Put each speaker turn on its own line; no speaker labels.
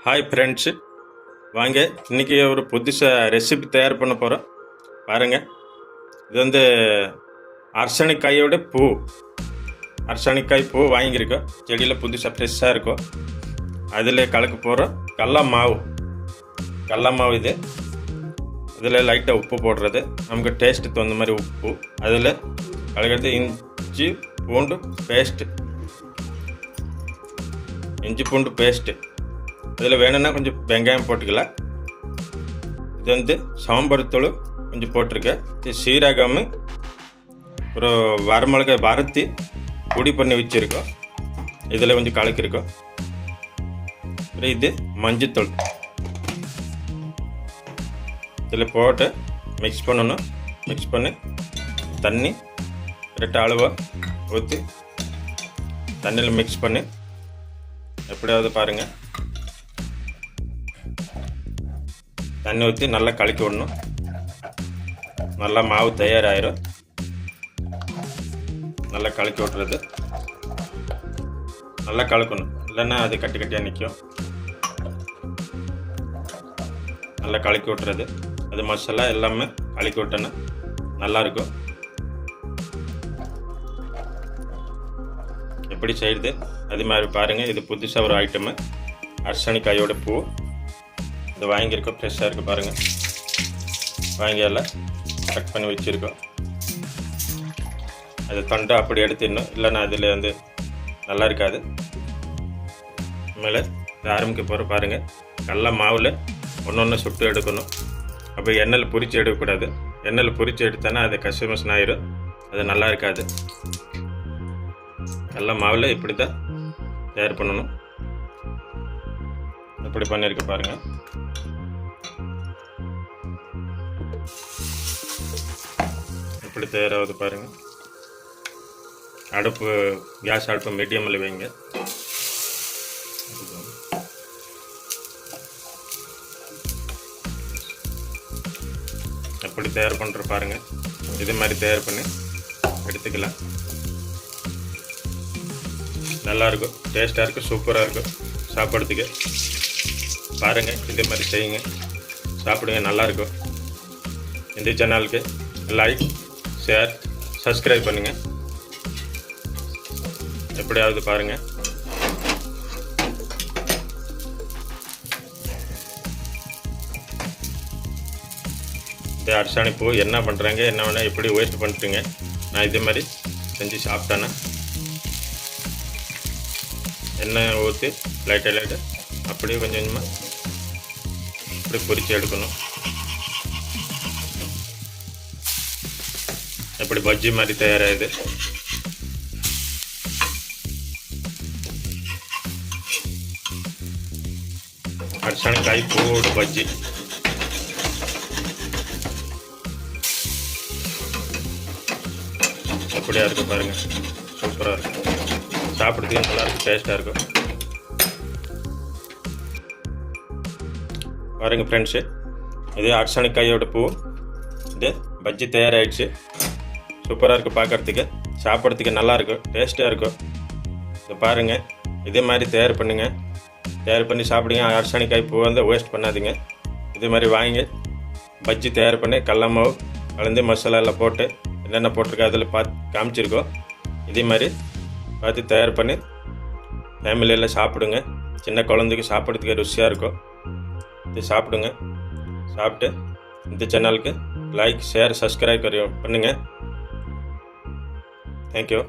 Hi friends, வாங்க இன்றைக்கி ஒரு புதுசாக ரெசிபி தயார் பண்ண போகிறோம். பாருங்கள், இது வந்து அரசணிக்காயோட பூ. அரசணிக்காய் பூ வாங்கியிருக்கோம், செடியில் புதுசாக ஃப்ரெஷ்ஷாக இருக்கும். அதில் கலக்க போகிறோம் கடல மாவு. இது அதில் லைட்டாக உப்பு போடுறது, நமக்கு டேஸ்ட்டு தகுந்த மாதிரி உப்பு. அதில் கலக்கிறது இஞ்சி பூண்டு பேஸ்ட்டு. இதில் வேணும்னா கொஞ்சம் வெங்காயம் போட்டுக்கலாம். இது வந்து சாம்பார் தூள் கொஞ்சம் போட்டிருக்கேன். இது சீரகம், ஒரு வரமிளகாய் வறுத்து பொடி பண்ணி வச்சுருக்கோம். இதில் கொஞ்சம் கலக்கிருக்கோம். இது மஞ்சத்தூள் இதில் போட்டு மிக்ஸ் பண்ணணும். மிக்ஸ் பண்ணி தண்ணி கரெக்டாக அளவாக ஊற்றி தண்ணியில் மிக்ஸ் பண்ணி எப்படியாவது பாருங்கள், தண்ணி ஊற்றி நல்லா கலக்கி விடணும். நல்லா மாவு தயாராகிடும். நல்லா கலக்கி விட்றது, நல்லா கலக்கணும், இல்லைன்னா அது கட்டி கட்டியாக நிற்கும். நல்லா கலக்கி விட்றது, அது மசாலா எல்லாமே கலக்கி விட்டோன்னா நல்லாயிருக்கும். எப்படி செய்யுது அது மாதிரி பாருங்கள். இது புதுசாக ஒரு ஐட்டமு, அரசணிக்காயோட பூ. இது வாங்கியிருக்கோம், ஃப்ரெஷ்ஷாக இருக்குது பாருங்கள். வாங்கி எல்லாம் கட் பண்ணி வச்சுருக்கோம். அது தொண்டை அப்படி எடுத்துடணும், இல்லைன்னா அதில் வந்து நல்லா இருக்காது. மேலே ஆரம்பிக்க போகிற பாருங்கள். கடல மாவில் ஒன்று சுட்டு எடுக்கணும். அப்போ எண்ணெயில் பொரித்து எடுக்கக்கூடாது. எண்ணெயில் பொரித்து எடுத்தோன்னா அது கஷ்டமஸ்ன்னு ஆயிரும், அது நல்லா இருக்காது. கடல மாவில் இப்படி தான் தயார் பண்ணணும். இப்படி பண்ணியிருக்க பாருங்கள். இப்படி தயாராகுது பாருங்கள். கேஸ் அடுப்பு மீடியமில் வைங்க. எப்படி தயார் பண்ணுற பாருங்கள். இது மாதிரி தயார் பண்ணி எடுத்துக்கலாம். நல்லாயிருக்கும், டேஸ்ட்டாக இருக்கும், சூப்பராக இருக்கும் சாப்பிட்றதுக்கு. பாருங்கள், இதே மாதிரி செய்யுங்க, சாப்பிடுங்க, நல்லாயிருக்கும். இந்த சேனலுக்கு லைக், ஷேர், சப்ஸ்கிரைப் பண்ணுங்கள். எப்படியாவது பாருங்கள். இந்த அரசாணி பூ என்ன பண்ணுறாங்க, என்ன வேணால் எப்படி வேஸ்ட் பண்ணிட்டுங்க. நான் இதே மாதிரி செஞ்சு சாப்பிட்டேன்னா எண்ணெய் ஊற்றி லைட்டாக அப்படியே கொஞ்சம் கொஞ்சமாக இப்படி பொரித்து எடுக்கணும். எப்படி பஜ்ஜி மாதிரி தயாராகுது. அரசணிக்காய் பூவோட பஜ்ஜி எப்படியா இருக்குது பாருங்கள். சூப்பராக இருக்கும், சாப்பிட்றதுக்கு நல்லாயிருக்கும், டேஸ்ட்டாக இருக்கும். பாருங்கள் ஃப்ரெண்ட்ஸு, இது அரசணிக்காயோட பூ. இது பஜ்ஜி தயாராகிடுச்சு. சூப்பராக இருக்குது பார்க்குறதுக்கு, சாப்பிட்றதுக்கு நல்லாயிருக்கும், டேஸ்ட்டாக இருக்கும். இது பாருங்கள், இதே மாதிரி தயார் பண்ணுங்கள். தயார் பண்ணி சாப்பிடுங்க. அரசணிக்காய் பூ வந்து வேஸ்ட் பண்ணாதீங்க. இதே மாதிரி வாங்கி பஜ்ஜி தயார் பண்ணி கடல மாவு கலந்து மசாலா எல்லாம் போட்டு என்னென்ன போட்டிருக்கோ அதில் பார்த்து காமிச்சிருக்கோம். இதே மாதிரி பார்த்து தயார் பண்ணி ஃபேமிலியெல்லாம் சாப்பிடுங்க. சின்ன குழந்தைக்கு சாப்பிட்றதுக்கு ருசியாக இருக்கும். இது சாப்பிடுங்க. சாப்பிட்டு இந்த சேனலுக்கு லைக், ஷேர், சப்ஸ்கிரைப் பண்ணுங்கள். தேங்க்யூ.